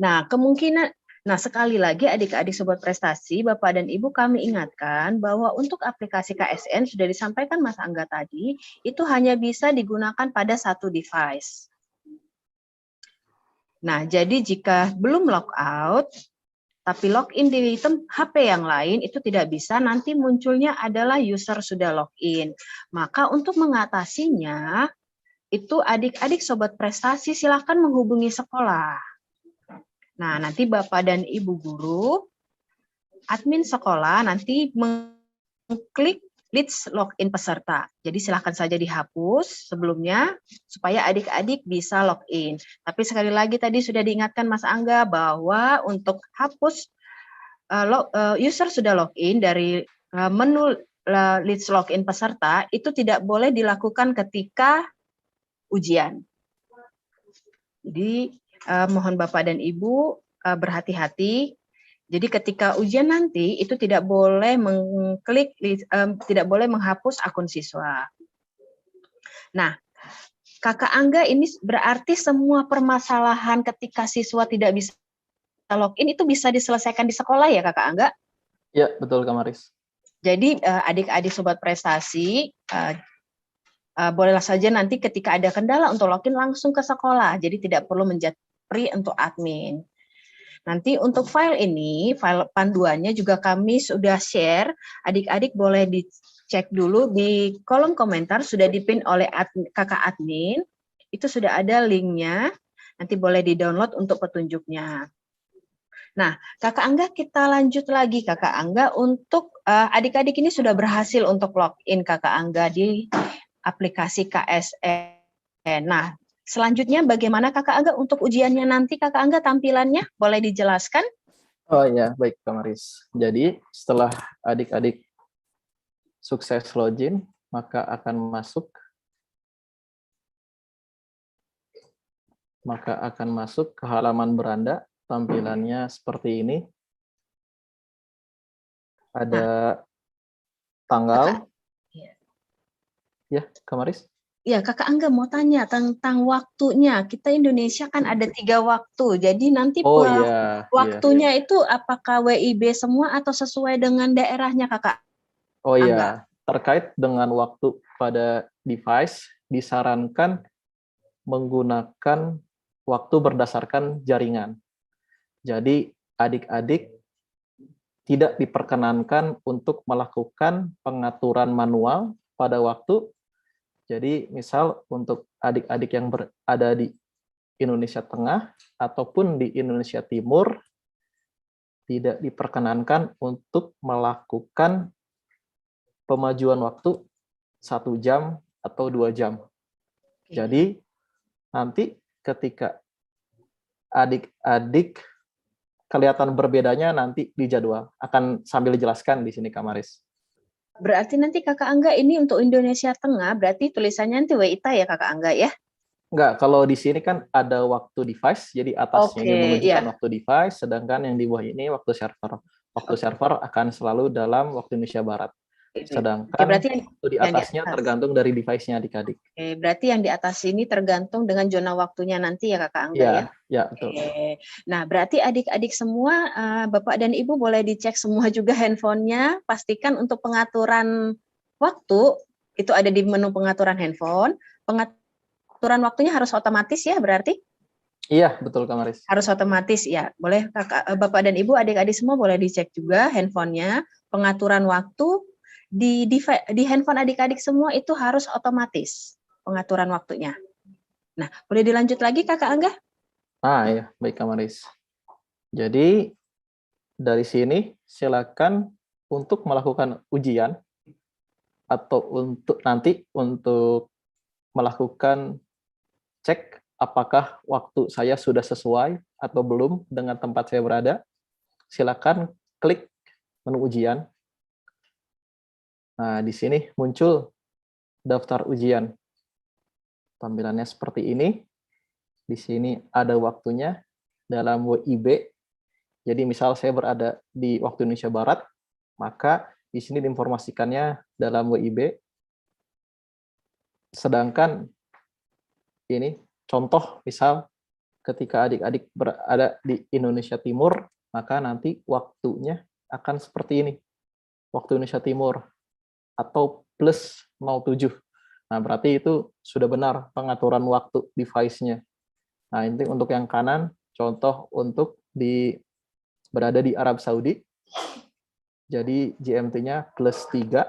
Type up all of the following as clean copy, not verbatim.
Nah, sekali lagi adik-adik sobat prestasi, Bapak dan Ibu kami ingatkan bahwa untuk aplikasi KSN sudah disampaikan Mas Angga tadi, itu hanya bisa digunakan pada satu device. Nah, jadi jika belum logout, tapi login di HP yang lain itu tidak bisa, nanti munculnya adalah user sudah login. Maka untuk mengatasinya, itu adik-adik sobat prestasi silakan menghubungi sekolah. Nah, nanti Bapak dan Ibu guru, admin sekolah nanti mengklik list login peserta. Jadi silakan saja dihapus sebelumnya supaya adik-adik bisa login. Tapi sekali lagi tadi sudah diingatkan Mas Angga bahwa untuk hapus user sudah login dari menu list login peserta itu tidak boleh dilakukan ketika ujian. Jadi mohon Bapak dan Ibu berhati-hati. Jadi ketika ujian nanti itu tidak boleh tidak boleh menghapus akun siswa. Nah, Kakak Angga, ini berarti semua permasalahan ketika siswa tidak bisa login itu bisa diselesaikan di sekolah ya Kakak Angga? Ya, betul Kak Maris. Jadi adik-adik sobat prestasi, bolehlah saja nanti ketika ada kendala untuk login langsung ke sekolah, jadi tidak perlu menjapri untuk admin. Nanti untuk file ini, file panduannya juga kami sudah share, adik-adik boleh dicek dulu di kolom komentar, sudah dipin oleh kakak admin, itu sudah ada linknya, nanti boleh di-download untuk petunjuknya. Nah, Kakak Angga kita lanjut lagi Kakak Angga untuk adik-adik ini sudah berhasil untuk login Kakak Angga di aplikasi KSN. Nah, selanjutnya bagaimana Kakak Angga untuk ujiannya nanti Kakak Angga tampilannya boleh dijelaskan? Oh ya, baik Kak Maris. Jadi setelah adik-adik sukses login, maka akan masuk ke halaman beranda. Tampilannya seperti ini. Ada tanggal. Ya, Kak Maris. Ya, Kakak Angga mau tanya tentang waktunya. Kita Indonesia kan ada 3 waktu. Jadi nanti waktunya itu apakah WIB semua atau sesuai dengan daerahnya, Kakak Angga? Terkait dengan waktu pada device, disarankan menggunakan waktu berdasarkan jaringan. Jadi adik-adik tidak diperkenankan untuk melakukan pengaturan manual pada waktu. Jadi misal untuk adik-adik yang berada di Indonesia Tengah ataupun di Indonesia Timur, tidak diperkenankan untuk melakukan pemajuan waktu 1 jam atau 2 jam. Jadi nanti ketika adik-adik kelihatan berbedanya nanti di jadwal. Akan sambil dijelaskan di sini Kak Maris. Berarti nanti Kakak Angga ini untuk Indonesia Tengah, berarti tulisannya nanti WITA ya Kakak Angga ya? Enggak, kalau di sini kan ada waktu device, jadi atasnya ini menunjukkan waktu device, sedangkan yang di bawah ini waktu server. Waktu server akan selalu dalam waktu Indonesia Barat. Sedangkan waktu di atasnya tergantung dari device-nya adik-adik. Berarti yang di atas ini tergantung dengan zona waktunya nanti ya Kakak Angga ya? Ya, betul. Nah, berarti adik-adik semua, Bapak dan Ibu boleh dicek semua juga handphonenya, pastikan untuk pengaturan waktu, itu ada di menu pengaturan handphone, pengaturan waktunya harus otomatis ya berarti? Iya, betul Kak Maris. Harus otomatis ya, boleh Bapak dan Ibu, adik-adik semua boleh dicek juga handphonenya, pengaturan waktu, di handphone adik-adik semua itu harus otomatis pengaturan waktunya. Nah, boleh dilanjut lagi Kakak Angga? Ya, baik Kak Maris. Jadi dari sini silakan untuk melakukan ujian atau untuk melakukan cek apakah waktu saya sudah sesuai atau belum dengan tempat saya berada. Silakan klik menu ujian. Nah, di sini muncul daftar ujian. Tampilannya seperti ini. Di sini ada waktunya dalam WIB. Jadi misal saya berada di waktu Indonesia Barat, maka di sini diinformasikannya dalam WIB. Sedangkan ini contoh misal ketika adik-adik berada di Indonesia Timur, maka nanti waktunya akan seperti ini. Waktu Indonesia Timur atau plus 07. Nah, berarti itu sudah benar pengaturan waktu device-nya. Nah, ini untuk yang kanan, contoh untuk berada di Arab Saudi. Jadi GMT-nya plus 3.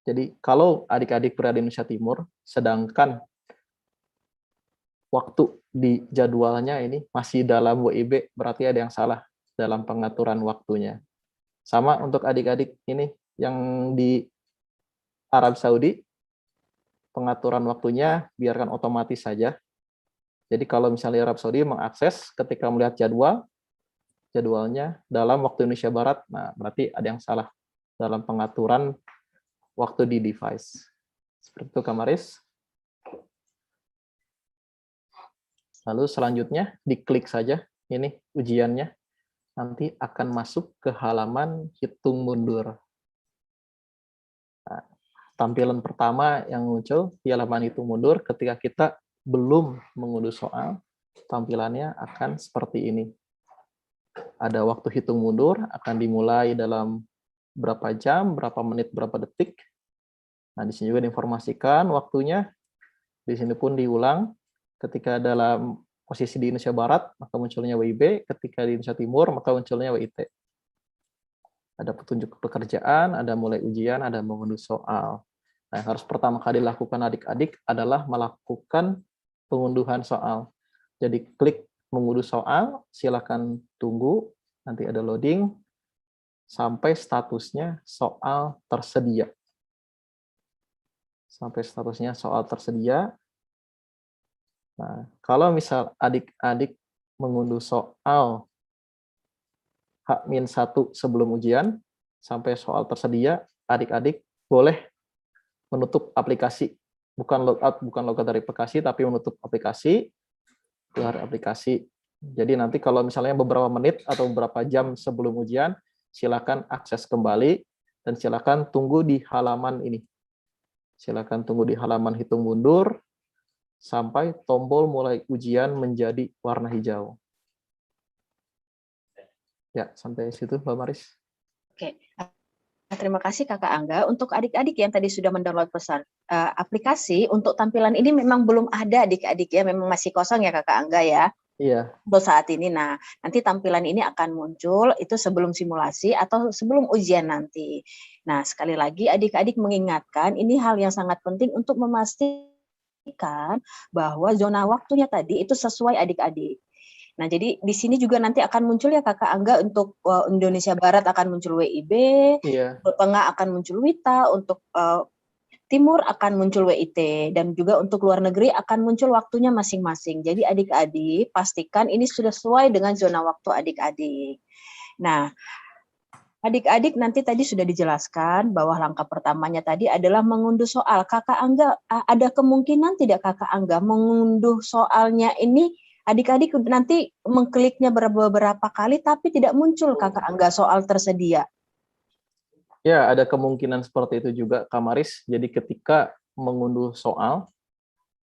Jadi kalau adik-adik berada di Indonesia Timur, sedangkan waktu di jadwalnya ini masih dalam WIB, berarti ada yang salah dalam pengaturan waktunya. Sama untuk adik-adik ini yang di Arab Saudi, pengaturan waktunya biarkan otomatis saja. Jadi kalau misalnya Arab Saudi mengakses ketika melihat jadwalnya dalam waktu Indonesia Barat, nah berarti ada yang salah dalam pengaturan waktu di device. Seperti itu, Kamaris. Lalu selanjutnya diklik saja, ini ujiannya. Nanti akan masuk ke halaman hitung mundur. Nah, tampilan pertama yang muncul di halaman hitung mundur ketika kita belum mengunduh soal, tampilannya akan seperti ini. Ada waktu hitung mundur, akan dimulai dalam berapa jam, berapa menit, berapa detik. Nah, di sini juga diinformasikan waktunya. Di sini pun diulang. Ketika dalam posisi di Indonesia Barat, maka munculnya WIB. Ketika di Indonesia Timur, maka munculnya WIT. Ada petunjuk pekerjaan, ada mulai ujian, ada mengunduh soal. Nah, yang harus pertama kali dilakukan adik-adik adalah melakukan pengunduhan soal. Jadi klik mengunduh soal, silakan tunggu, nanti ada loading, sampai statusnya soal tersedia. Sampai statusnya soal tersedia. Nah, kalau misal adik-adik mengunduh soal H-1 sebelum ujian, sampai soal tersedia, adik-adik boleh menutup aplikasi. Bukan logout dari aplikasi, tapi menutup aplikasi, keluar aplikasi. Jadi nanti kalau misalnya beberapa menit atau beberapa jam sebelum ujian, silakan akses kembali, dan silakan tunggu di halaman ini. Silakan tunggu di halaman hitung mundur, sampai tombol mulai ujian menjadi warna hijau. Ya, sampai situ, Mbak Maris. Oke, terima kasih Kakak Angga. Untuk adik-adik yang tadi sudah mendownload aplikasi, untuk tampilan ini memang belum ada adik-adik ya, memang masih kosong ya Kakak Angga ya. Iya. Untuk saat ini, nah nanti tampilan ini akan muncul itu sebelum simulasi atau sebelum ujian nanti. Nah sekali lagi adik-adik mengingatkan, ini hal yang sangat penting untuk memastikan bahwa zona waktunya tadi itu sesuai adik-adik. Nah, jadi di sini juga nanti akan muncul ya Kakak Angga, untuk Indonesia Barat akan muncul WIB, Iya. Tengah akan muncul WITA, untuk Timur akan muncul WIT, dan juga untuk luar negeri akan muncul waktunya masing-masing. Jadi adik-adik pastikan ini sudah sesuai dengan zona waktu adik-adik. Nah, adik-adik nanti tadi sudah dijelaskan bahwa langkah pertamanya tadi adalah mengunduh soal. Kakak Angga, ada kemungkinan tidak Kakak Angga mengunduh soalnya ini adik-adik nanti mengkliknya beberapa kali tapi tidak muncul Kakak Angga soal tersedia? Ya, ada kemungkinan seperti itu juga, Kamaris. Jadi ketika mengunduh soal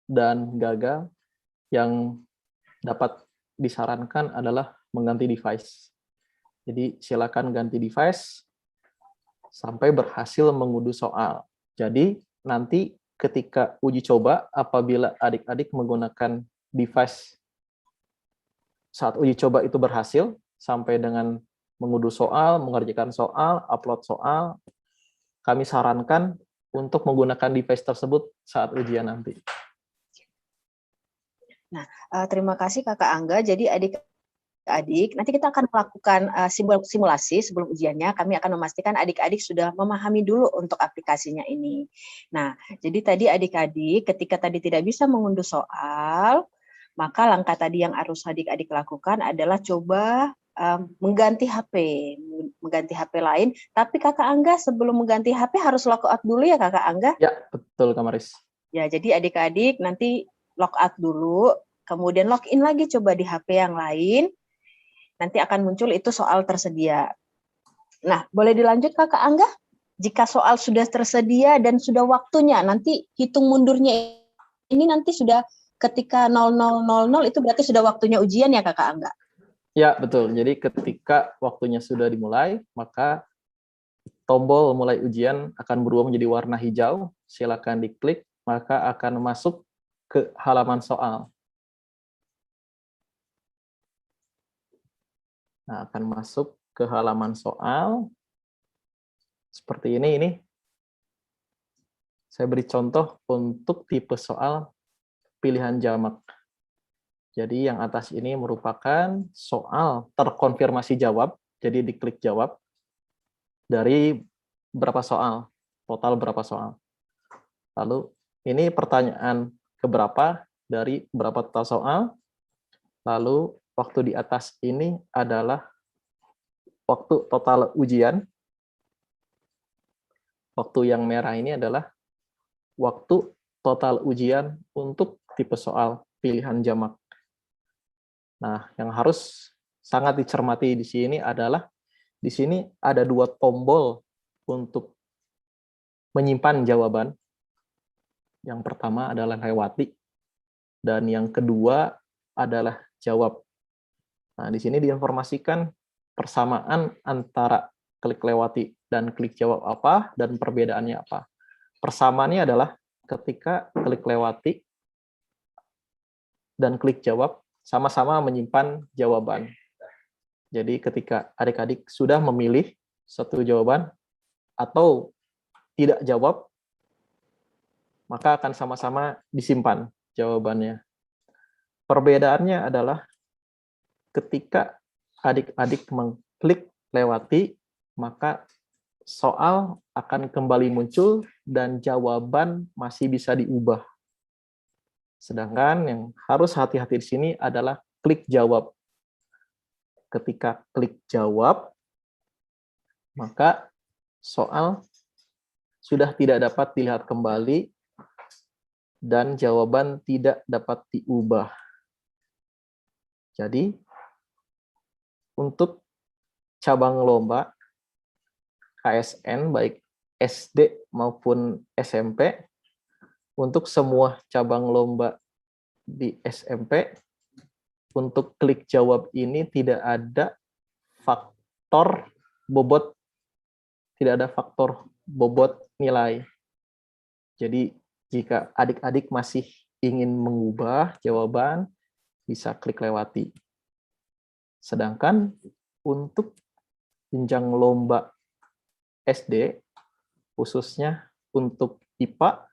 dan gagal, yang dapat disarankan adalah mengganti device. Jadi silakan ganti device sampai berhasil mengunduh soal. Jadi nanti ketika uji coba, apabila adik-adik menggunakan device saat uji coba itu berhasil, sampai dengan mengunduh soal, mengerjakan soal, upload soal, kami sarankan untuk menggunakan device tersebut saat ujian nanti. Nah, terima kasih Kakak Angga. Jadi adik-adik, nanti kita akan melakukan simulasi sebelum ujiannya. Kami akan memastikan adik-adik sudah memahami dulu untuk aplikasinya ini. Nah, jadi tadi adik-adik ketika tadi tidak bisa mengunduh soal, maka langkah tadi yang harus adik-adik lakukan adalah coba mengganti HP lain. Tapi Kakak Angga sebelum mengganti HP harus logout dulu ya Kakak Angga? Ya, betul Kamaris. Ya, jadi adik-adik nanti logout dulu, kemudian login lagi coba di HP yang lain. Nanti akan muncul itu soal tersedia. Nah, boleh dilanjut Kakak Angga? Jika soal sudah tersedia dan sudah waktunya, nanti hitung mundurnya ini nanti sudah ketika 00.00 itu berarti sudah waktunya ujian ya Kakak Angga? Ya, betul. Jadi ketika waktunya sudah dimulai, maka tombol mulai ujian akan berubah menjadi warna hijau. Silakan diklik, maka akan masuk ke halaman soal. Nah, akan masuk ke halaman soal. Seperti ini. Saya beri contoh untuk tipe soal pilihan jamak. Jadi yang atas ini merupakan soal terkonfirmasi jawab, jadi diklik jawab, dari berapa soal, total berapa soal. Lalu ini pertanyaan keberapa dari berapa total soal, lalu waktu di atas ini adalah waktu total ujian, waktu yang merah ini adalah waktu total ujian untuk tipe soal pilihan jamak. Nah, yang harus sangat dicermati di sini adalah di sini ada 2 tombol untuk menyimpan jawaban. Yang pertama adalah lewati dan yang kedua adalah jawab. Nah, di sini diinformasikan persamaan antara klik lewati dan klik jawab apa dan perbedaannya apa. Persamaannya adalah ketika klik lewati dan klik jawab sama-sama menyimpan jawaban. Jadi ketika adik-adik sudah memilih satu jawaban atau tidak jawab, maka akan sama-sama disimpan jawabannya. Perbedaannya adalah ketika adik-adik mengklik lewati, maka soal akan kembali muncul dan jawaban masih bisa diubah. Sedangkan yang harus hati-hati di sini adalah klik jawab. Ketika klik jawab, maka soal sudah tidak dapat dilihat kembali dan jawaban tidak dapat diubah. Jadi, untuk cabang lomba KSN, baik SD maupun SMP, untuk semua cabang lomba di SMP, untuk klik jawab ini tidak ada faktor bobot, nilai. Jadi jika adik-adik masih ingin mengubah jawaban, bisa klik lewati. Sedangkan untuk jenjang lomba SD, khususnya untuk IPA,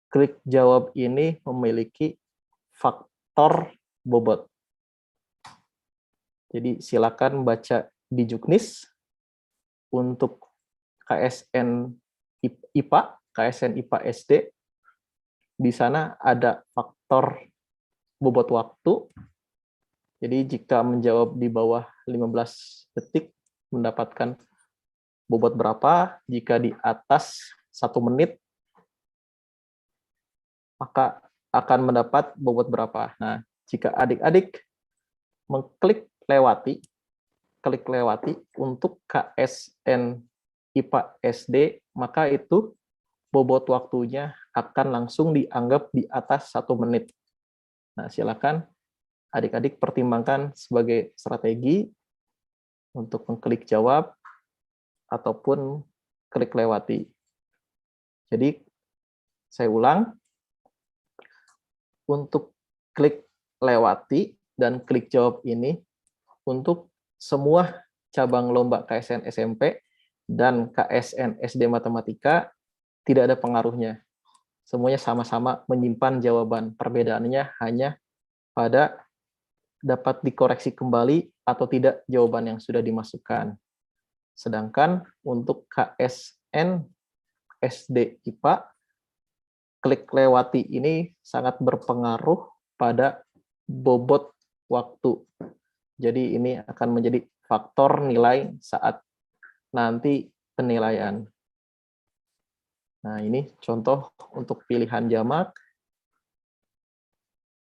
klik jawab ini memiliki faktor bobot. Jadi silakan baca di Juknis untuk KSN IPA, KSN IPA SD. Di sana ada faktor bobot waktu. Jadi jika menjawab di bawah 15 detik mendapatkan bobot berapa, jika di atas 1 menit maka akan mendapat bobot berapa. Nah, jika adik-adik mengklik lewati, klik lewati untuk KSN IPA SD, maka itu bobot waktunya akan langsung dianggap di atas 1 menit. Nah, silakan adik-adik pertimbangkan sebagai strategi untuk mengklik jawab ataupun klik lewati. Jadi, saya ulang, untuk klik lewati dan klik jawab ini untuk semua cabang lomba KSN SMP dan KSN SD Matematika tidak ada pengaruhnya. Semuanya sama-sama menyimpan jawaban. Perbedaannya hanya pada dapat dikoreksi kembali atau tidak jawaban yang sudah dimasukkan. Sedangkan untuk KSN SD IPA, klik lewati ini sangat berpengaruh pada bobot waktu. Jadi ini akan menjadi faktor nilai saat nanti penilaian. Nah, ini contoh untuk pilihan jamak.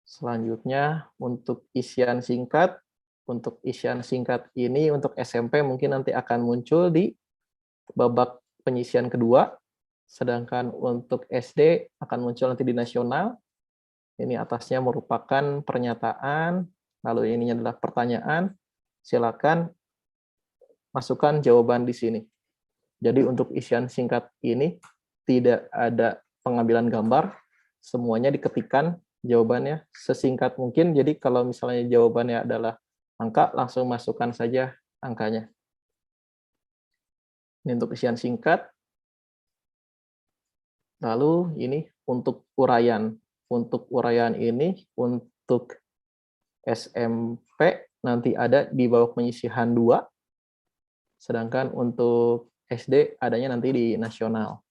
Selanjutnya untuk isian singkat. Untuk isian singkat ini untuk SMP mungkin nanti akan muncul di babak penyisian kedua. Sedangkan untuk SD akan muncul nanti di nasional. Ini atasnya merupakan pernyataan, lalu ini adalah pertanyaan. Silakan masukkan jawaban di sini. Jadi untuk isian singkat ini tidak ada pengambilan gambar, semuanya diketikkan jawabannya sesingkat mungkin. Jadi kalau misalnya jawabannya adalah angka, langsung masukkan saja angkanya. Ini untuk isian singkat. Lalu ini untuk uraian. Untuk uraian ini, untuk SMP nanti ada di bawah penyisihan 2, sedangkan untuk SD adanya nanti di nasional.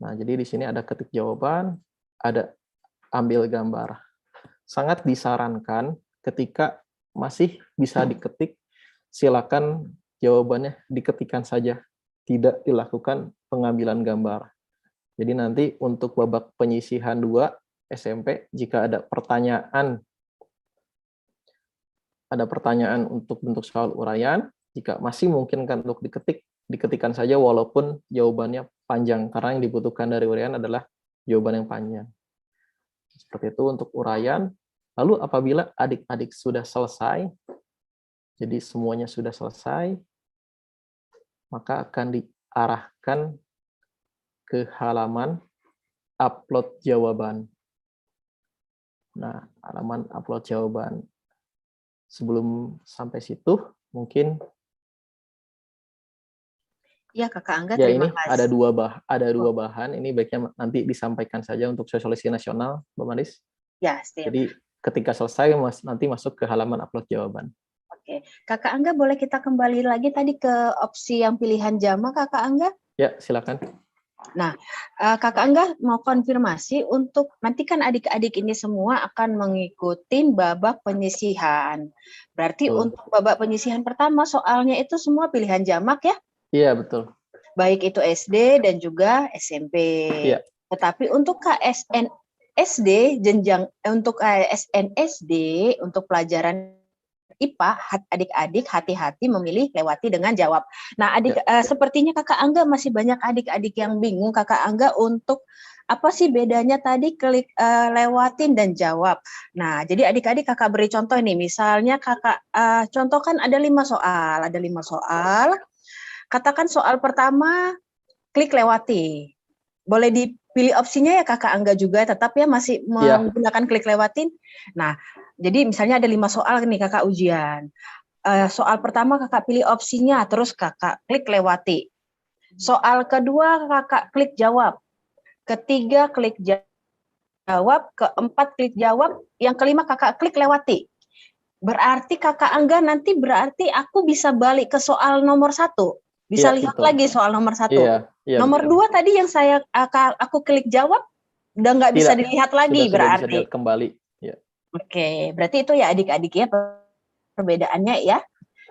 Nah, jadi di sini ada ketik jawaban, ada ambil gambar. Sangat disarankan ketika masih bisa diketik, silakan jawabannya diketikkan saja, tidak dilakukan pengambilan gambar. Jadi nanti untuk babak penyisihan 2 SMP, jika ada pertanyaan untuk bentuk soal uraian, jika masih memungkinkan untuk diketikkan saja walaupun jawabannya panjang, karena yang dibutuhkan dari uraian adalah jawaban yang panjang. Seperti itu untuk uraian. Lalu apabila adik-adik sudah selesai, jadi semuanya sudah selesai, maka akan diarahkan ke halaman upload jawaban. Nah, halaman upload jawaban. Sebelum sampai situ, mungkin Ya, Kakak Angga, ya terima ini kasih. ada dua bahan. Ini baiknya nanti disampaikan saja untuk sosialisasi nasional, Mbak Maris. Ya, siap. Jadi ketika selesai nanti masuk ke halaman upload jawaban. Oke, Kakak Angga, boleh kita kembali lagi tadi ke opsi yang pilihan jama, Kakak Angga? Ya, silakan. Nah, Kakak Angga mau konfirmasi untuk nanti kan adik-adik ini semua akan mengikuti babak penyisihan. Berarti Betul. untuk babak penyisihan pertama soalnya itu semua pilihan jamak ya? Iya, betul. Baik itu SD dan juga SMP. Iya. Tetapi untuk KSN SD jenjang untuk KSN SD untuk pelajaran IPA, adik-adik hati-hati memilih lewati dengan jawab. Nah, sepertinya Kakak Angga masih banyak adik-adik yang bingung, Kakak Angga, untuk apa sih bedanya tadi klik lewatin dan jawab. Nah, jadi adik-adik Kakak beri contoh nih, misalnya Kakak contohkan ada 5 soal. Katakan soal pertama klik lewati. Boleh dipilih opsinya ya Kakak Angga juga, tetap ya masih menggunakan klik lewatin. Nah, jadi misalnya ada 5 soal nih Kakak ujian. Soal pertama Kakak pilih opsinya, terus Kakak klik lewati. Soal kedua Kakak klik jawab. Ketiga klik jawab, keempat klik jawab, yang kelima Kakak klik lewati. Berarti Kakak Angga nanti aku bisa balik ke soal nomor 1. Bisa lihat betul. Lagi soal nomor 1. Iya, nomor 2 tadi yang aku klik jawab, udah nggak bisa dilihat lagi berarti. Bisa dilihat kembali. Ya. Oke, berarti itu ya adik-adik ya perbedaannya ya.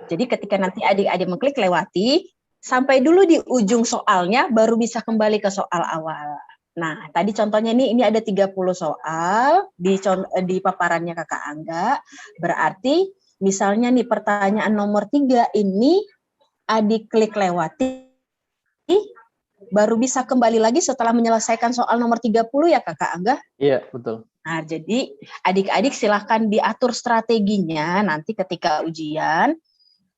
Jadi ketika nanti adik-adik mengklik lewati, sampai dulu di ujung soalnya, baru bisa kembali ke soal awal. Nah, tadi contohnya ini ada 30 soal di paparannya Kakak Angga. Berarti misalnya nih pertanyaan nomor 3 ini adik klik lewati, baru bisa kembali lagi setelah menyelesaikan soal nomor 30 ya Kakak Angga? Iya, betul. Nah, jadi adik-adik silahkan diatur strateginya nanti ketika ujian,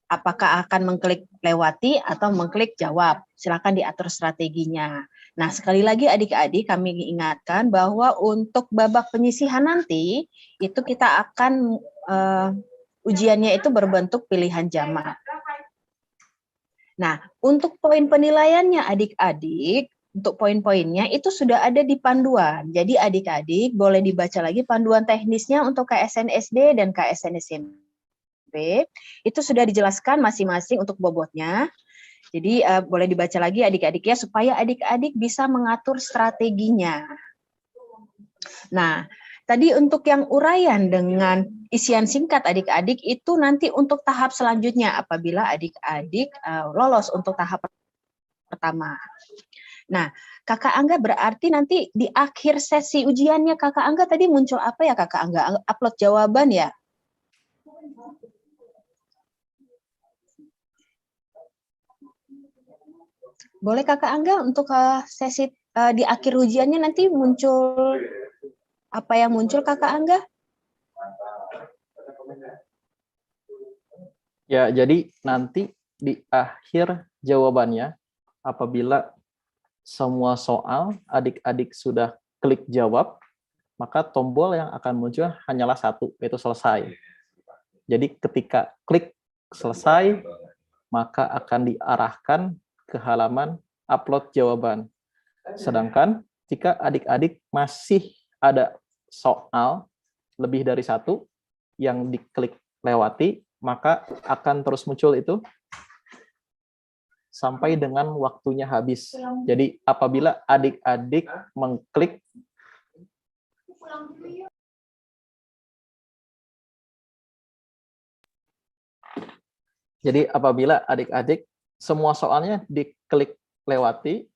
apakah akan mengklik lewati atau mengklik jawab. Silahkan diatur strateginya. Nah, sekali lagi adik-adik kami ingatkan bahwa untuk babak penyisihan nanti, itu kita akan ujiannya itu berbentuk pilihan jamak. Nah, untuk poin penilaiannya adik-adik, untuk poin-poinnya itu sudah ada di panduan. Jadi adik-adik boleh dibaca lagi panduan teknisnya untuk KSN SD dan KSN SMP. Itu sudah dijelaskan masing-masing untuk bobotnya. Jadi boleh dibaca lagi adik-adik ya, supaya adik-adik bisa mengatur strateginya. Nah, tadi untuk yang uraian dengan isian singkat adik-adik itu nanti untuk tahap selanjutnya apabila adik-adik lolos untuk tahap pertama. Nah, Kakak Angga berarti nanti di akhir sesi ujiannya Kakak Angga tadi muncul apa ya Kakak Angga? Upload jawaban ya? Boleh Kakak Angga untuk sesi di akhir ujiannya nanti muncul Apa yang muncul Kakak Angga? Ya, jadi nanti di akhir jawabannya, apabila semua soal adik-adik sudah klik jawab, maka tombol yang akan muncul hanyalah satu, yaitu selesai. Jadi ketika klik selesai, maka akan diarahkan ke halaman upload jawaban. Sedangkan jika adik-adik masih ada soal lebih dari satu yang diklik lewati, maka akan terus muncul itu sampai dengan waktunya habis. Jadi apabila adik-adik mengklik semua soalnya diklik lewati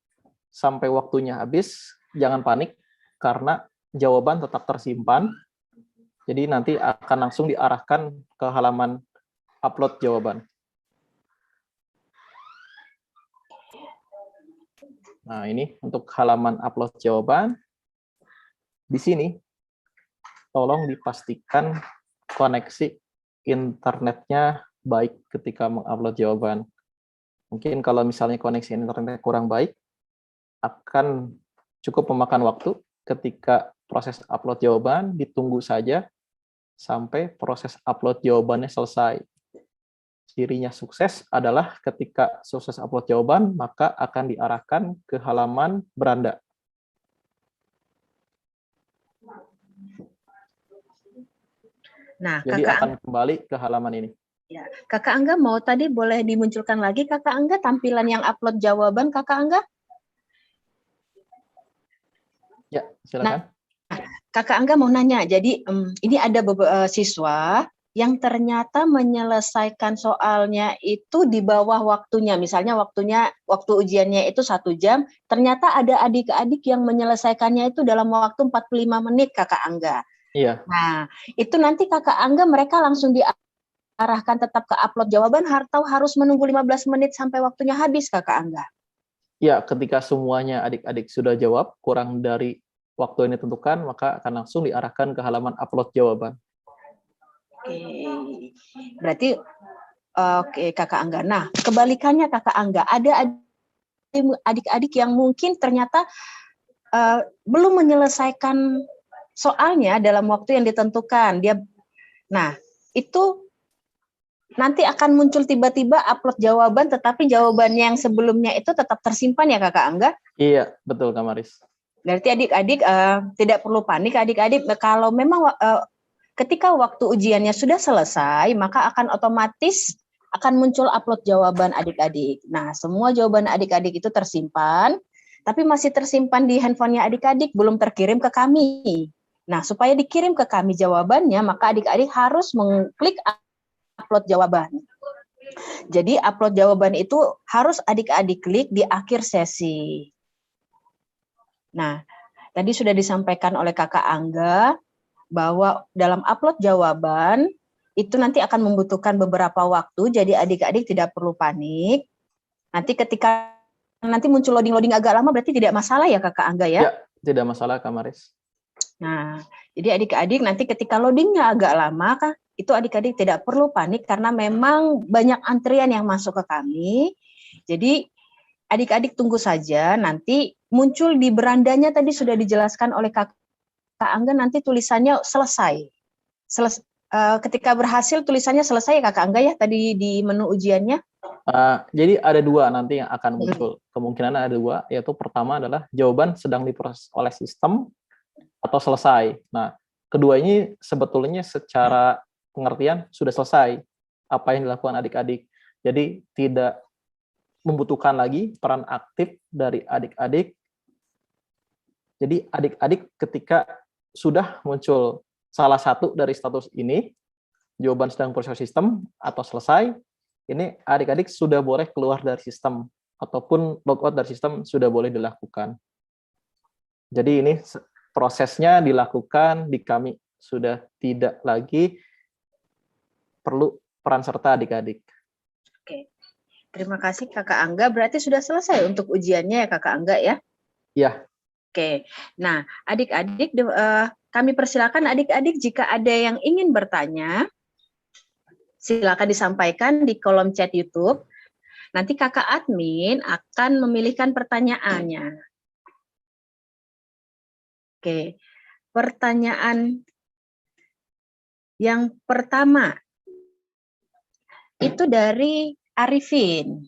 sampai waktunya habis, jangan panik karena jawaban tetap tersimpan. Jadi nanti akan langsung diarahkan ke halaman upload jawaban. Nah, ini untuk halaman upload jawaban. Di sini, tolong dipastikan koneksi internetnya baik ketika mengupload jawaban. Mungkin kalau misalnya koneksi internetnya kurang baik, akan cukup memakan waktu ketika proses upload jawaban, ditunggu saja sampai proses upload jawabannya selesai. Cirinya sukses adalah ketika sukses upload jawaban, maka akan diarahkan ke halaman beranda. Nah, jadi akan kembali ke halaman ini. Ya, Kakak Angga mau tadi boleh dimunculkan lagi Kakak Angga tampilan yang upload jawaban Kakak Angga? Ya, silakan. Nah, Kakak Angga mau nanya, jadi ini ada beberapa siswa yang ternyata menyelesaikan soalnya itu di bawah waktunya. Misalnya waktu ujiannya itu 1 jam, ternyata ada adik-adik yang menyelesaikannya itu dalam waktu 45 menit Kakak Angga. Iya. Nah, itu nanti Kakak Angga mereka langsung diarahkan tetap ke upload jawaban atau harus menunggu 15 menit sampai waktunya habis Kakak Angga? Ya, ketika semuanya adik-adik sudah jawab, kurang dari waktu yang ditentukan, maka akan langsung diarahkan ke halaman upload jawaban. Oke, berarti oke Kakak Angga. Nah, kebalikannya Kakak Angga, ada adik-adik yang mungkin ternyata belum menyelesaikan soalnya dalam waktu yang ditentukan. Nah, itu nanti akan muncul tiba-tiba upload jawaban, tetapi jawabannya yang sebelumnya itu tetap tersimpan ya Kakak Angga? Iya, betul Kak Maris. Berarti adik-adik tidak perlu panik, adik-adik kalau memang ketika waktu ujiannya sudah selesai, maka akan otomatis akan muncul upload jawaban adik-adik. Nah, semua jawaban adik-adik itu tersimpan, tapi masih tersimpan di handphonenya adik-adik, belum terkirim ke kami. Nah, supaya dikirim ke kami jawabannya, maka adik-adik harus mengklik upload jawaban. Jadi upload jawaban itu harus adik-adik klik di akhir sesi. Nah, tadi sudah disampaikan oleh Kakak Angga bahwa dalam upload jawaban itu nanti akan membutuhkan beberapa waktu, jadi adik-adik tidak perlu panik. Nanti ketika nanti muncul loading agak lama berarti tidak masalah ya Kakak Angga ya? Ya, tidak masalah Kak Maris. Nah, jadi adik-adik nanti ketika loadingnya agak lama, itu adik-adik tidak perlu panik karena memang banyak antrian yang masuk ke kami. Jadi adik-adik tunggu saja, nanti muncul di berandanya tadi sudah dijelaskan oleh Kakak Angga, nanti tulisannya selesai. Ketika berhasil tulisannya selesai ya Kakak Angga ya tadi di menu ujiannya? Jadi ada 2 nanti yang akan muncul. Kemungkinan ada 2, yaitu pertama adalah jawaban sedang diproses oleh sistem atau selesai. Nah, kedua ini sebetulnya secara pengertian sudah selesai apa yang dilakukan adik-adik. Jadi tidak membutuhkan lagi peran aktif dari adik-adik. Jadi adik-adik ketika sudah muncul salah satu dari status ini, jawaban sedang proses sistem atau selesai, ini adik-adik sudah boleh keluar dari sistem ataupun logout dari sistem sudah boleh dilakukan. Jadi ini prosesnya dilakukan di kami, sudah tidak lagi perlu peran serta adik-adik. Oke, terima kasih Kakak Angga. Berarti sudah selesai untuk ujiannya ya Kakak Angga ya? Ya. Oke, nah adik-adik kami persilakan adik-adik jika ada yang ingin bertanya, silakan disampaikan di kolom chat YouTube. Nanti kakak admin akan memilihkan pertanyaannya. Oke, pertanyaan yang pertama itu dari Arifin.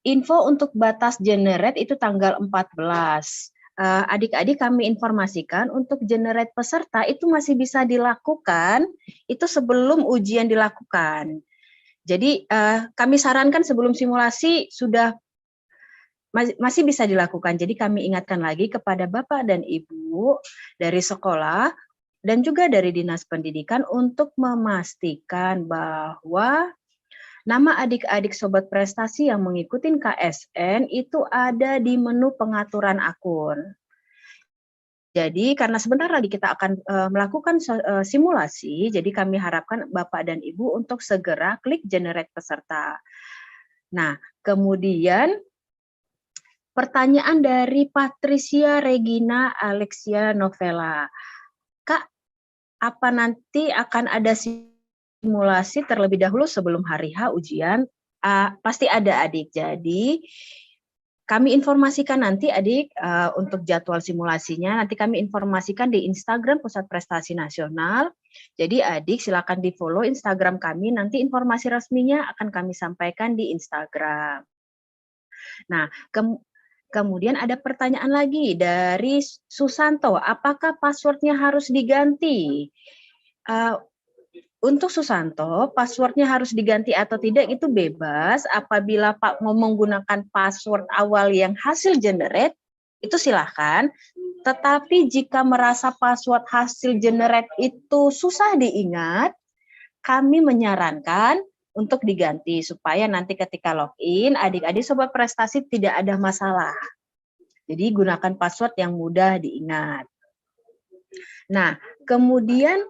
Info untuk batas generate itu tanggal 14. Adik-adik kami informasikan untuk generate peserta itu masih bisa dilakukan itu sebelum ujian dilakukan. Jadi kami sarankan sebelum simulasi sudah masih bisa dilakukan. Jadi kami ingatkan lagi kepada Bapak dan Ibu dari sekolah dan juga dari Dinas Pendidikan untuk memastikan bahwa nama adik-adik Sobat Prestasi yang mengikuti KSN itu ada di menu pengaturan akun. Jadi karena sebentar lagi kita akan melakukan simulasi, jadi kami harapkan Bapak dan Ibu untuk segera klik generate peserta. Nah, kemudian pertanyaan dari Patricia Regina Alexia Novella. Kak, apa nanti akan ada simulasi terlebih dahulu sebelum hari H ujian? Pasti ada adik. Jadi kami informasikan nanti adik untuk jadwal simulasinya. Nanti kami informasikan di Instagram Pusat Prestasi Nasional. Jadi adik silakan di follow Instagram kami. Nanti informasi resminya akan kami sampaikan di Instagram. Nah, kemudian ada pertanyaan lagi dari Susanto. Apakah passwordnya harus diganti? Untuk Susanto, passwordnya harus diganti atau tidak itu bebas. Apabila Pak mau menggunakan password awal yang hasil generate, itu silahkan. Tetapi jika merasa password hasil generate itu susah diingat, kami menyarankan untuk diganti supaya nanti ketika login, adik-adik Sobat Prestasi tidak ada masalah. Jadi gunakan password yang mudah diingat. Nah, kemudian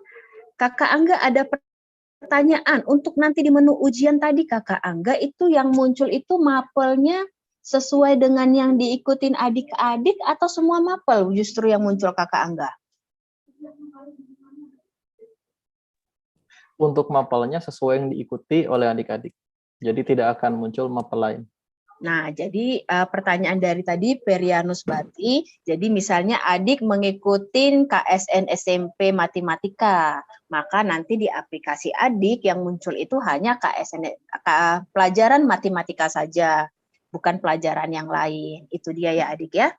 Kakak Angga ada pertanyaan untuk nanti di menu ujian tadi Kakak Angga itu yang muncul itu mapelnya sesuai dengan yang diikutin adik-adik atau semua mapel justru yang muncul Kakak Angga? Untuk mapelnya sesuai yang diikuti oleh adik-adik. Jadi tidak akan muncul mapel lain. Nah, jadi pertanyaan dari tadi Perianus Bati, jadi misalnya adik mengikuti KSN SMP Matematika, maka nanti di aplikasi adik yang muncul itu hanya KSN pelajaran matematika saja, bukan pelajaran yang lain. Itu dia ya adik ya.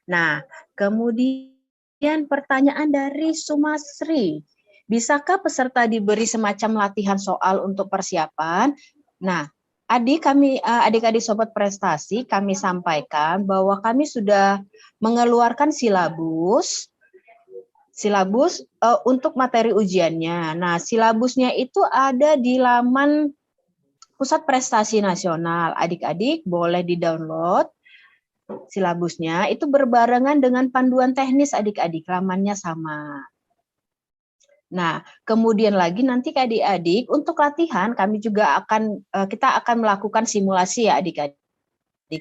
Nah, kemudian pertanyaan dari Sumasri, bisakah peserta diberi semacam latihan soal untuk persiapan? Nah, adik-adik Sobat Prestasi, kami sampaikan bahwa kami sudah mengeluarkan silabus untuk materi ujiannya. Nah, silabusnya itu ada di laman Pusat Prestasi Nasional. Adik-adik boleh di-download silabusnya, itu berbarengan dengan panduan teknis adik-adik, lamannya sama. Nah, kemudian lagi nanti adik-adik untuk latihan kami juga kita akan melakukan simulasi ya adik-adik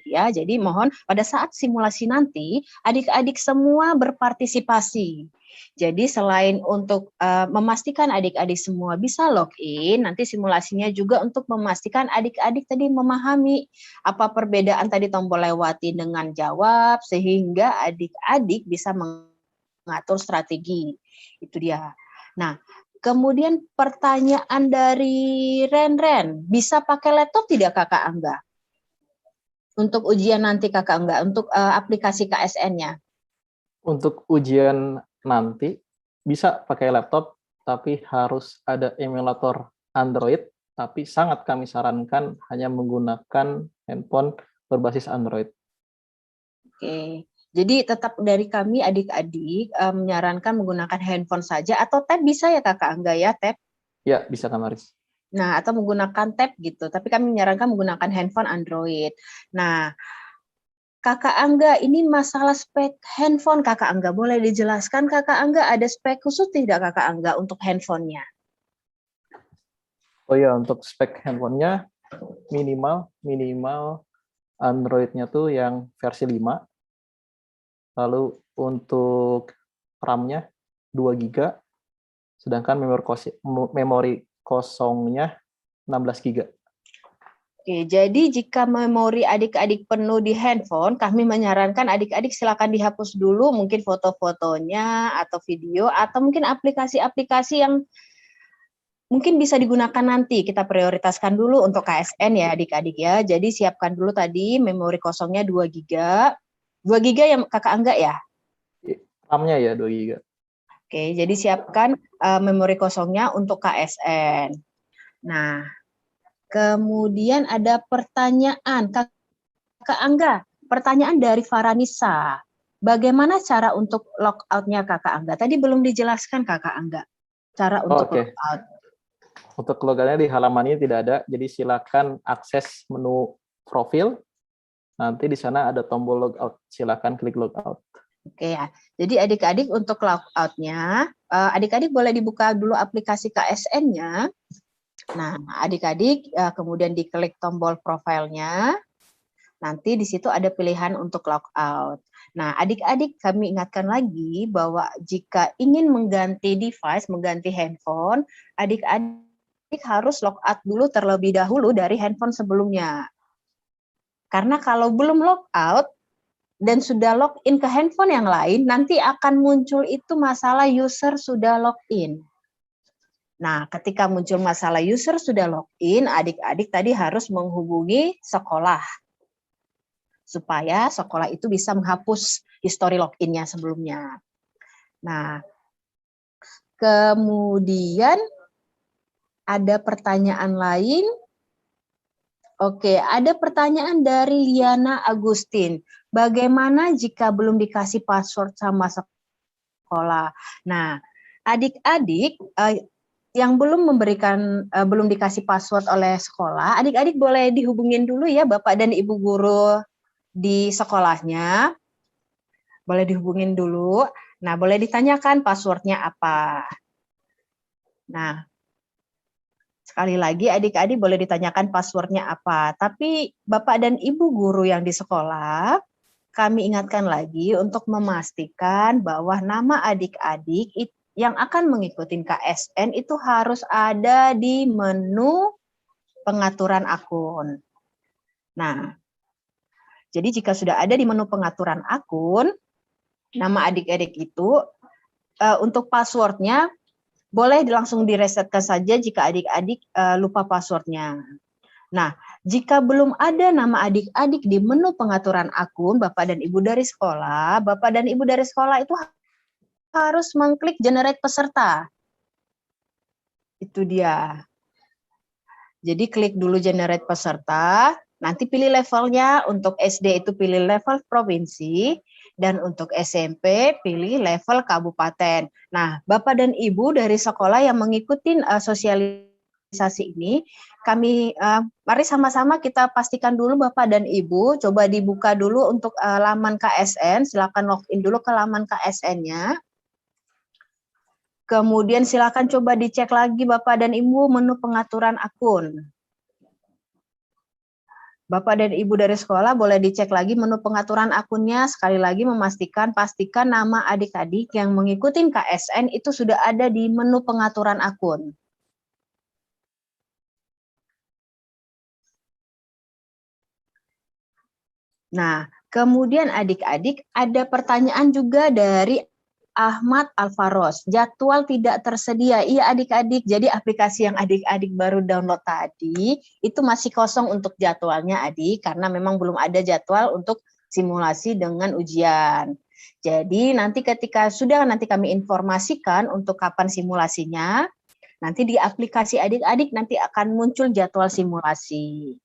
ya. Jadi mohon pada saat simulasi nanti adik-adik semua berpartisipasi. Jadi selain untuk memastikan adik-adik semua bisa login, nanti simulasinya juga untuk memastikan adik-adik tadi memahami apa perbedaan tadi tombol lewati dengan jawab sehingga adik-adik bisa mengatur strategi. Itu dia. Nah, kemudian pertanyaan dari Ren, bisa pakai laptop tidak Kakak Angga? Untuk ujian nanti Kakak Angga, untuk aplikasi KSN-nya. Untuk ujian nanti bisa pakai laptop, tapi harus ada emulator Android, tapi sangat kami sarankan hanya menggunakan handphone berbasis Android. Oke. Jadi tetap dari kami adik-adik menyarankan menggunakan handphone saja atau tab bisa ya Kakak Angga ya, tab? Ya, bisa Kamaris. Nah, atau menggunakan tab gitu, tapi kami menyarankan menggunakan handphone Android. Nah, Kakak Angga, ini masalah spek handphone Kakak Angga, boleh dijelaskan Kakak Angga ada spek khusus tidak Kakak Angga untuk handphonenya? Oh ya, untuk spek handphonenya minimal Android-nya tuh yang versi 5, Lalu untuk RAM-nya 2 GB, sedangkan memori kosongnya 16 GB. Oke, jadi jika memori adik-adik penuh di handphone, kami menyarankan adik-adik silakan dihapus dulu mungkin foto-fotonya atau video atau mungkin aplikasi-aplikasi yang mungkin bisa digunakan nanti. Kita prioritaskan dulu untuk KSN ya adik-adik ya. Jadi siapkan dulu tadi memori kosongnya 2 GB. 2 GB yang Kakak Angga ya? RAM-nya ya 2 GB. Oke, jadi siapkan memori kosongnya untuk KSN. Nah, kemudian ada pertanyaan, Kakak Angga, pertanyaan dari Faranisa. Bagaimana cara untuk logout-nya Kakak Angga? Tadi belum dijelaskan Kakak Angga, cara untuk logout. Untuk logoutnya di halaman ini tidak ada, jadi silakan akses menu profil, nanti di sana ada tombol logout, silakan klik logout. Oke ya, jadi adik-adik untuk logout-nya, adik-adik boleh dibuka dulu aplikasi KSN-nya. Nah, adik-adik kemudian diklik tombol profilnya, nanti di situ ada pilihan untuk logout. Nah, adik-adik kami ingatkan lagi bahwa jika ingin mengganti device, mengganti handphone, adik-adik harus logout dulu terlebih dahulu dari handphone sebelumnya. Karena kalau belum logout dan sudah login ke handphone yang lain, nanti akan muncul itu masalah user sudah login. Nah, ketika muncul masalah user sudah login, adik-adik tadi harus menghubungi sekolah. Supaya sekolah itu bisa menghapus histori login-nya sebelumnya. Nah, kemudian ada pertanyaan lain. Oke, ada pertanyaan dari Liana Agustin. Bagaimana jika belum dikasih password sama sekolah? Nah, adik-adik yang belum dikasih password oleh sekolah, adik-adik boleh dihubungin dulu ya Bapak dan Ibu guru di sekolahnya. Boleh dihubungin dulu. Nah, boleh ditanyakan passwordnya apa. Nah, sekali lagi adik-adik boleh ditanyakan passwordnya apa. Tapi Bapak dan Ibu guru yang di sekolah, kami ingatkan lagi untuk memastikan bahwa nama adik-adik yang akan mengikuti KSN itu harus ada di menu pengaturan akun. Nah, jadi jika sudah ada di menu pengaturan akun, nama adik-adik itu untuk passwordnya boleh langsung diresetkan saja jika adik-adik lupa passwordnya. Nah, jika belum ada nama adik-adik di menu pengaturan akun Bapak dan Ibu dari sekolah, Bapak dan Ibu dari sekolah itu harus mengklik generate peserta. Itu dia. Jadi klik dulu generate peserta, nanti pilih levelnya, untuk SD itu pilih level provinsi, dan untuk SMP pilih level kabupaten. Nah, Bapak dan Ibu dari sekolah yang mengikuti sosialisasi ini, mari sama-sama kita pastikan dulu Bapak dan Ibu, coba dibuka dulu untuk laman KSN, silakan login dulu ke laman KSN-nya. Kemudian silakan coba dicek lagi Bapak dan Ibu menu pengaturan akun. Bapak dan Ibu dari sekolah boleh dicek lagi menu pengaturan akunnya, sekali lagi pastikan nama adik-adik yang mengikuti KSN itu sudah ada di menu pengaturan akun. Nah, kemudian adik-adik ada pertanyaan juga dari Ahmad Alvaros, jadwal tidak tersedia. Iya adik-adik, jadi aplikasi yang adik-adik baru download tadi, itu masih kosong untuk jadwalnya adik, karena memang belum ada jadwal untuk simulasi dengan ujian. Jadi nanti ketika sudah nanti kami informasikan untuk kapan simulasinya, nanti di aplikasi adik-adik nanti akan muncul jadwal simulasi.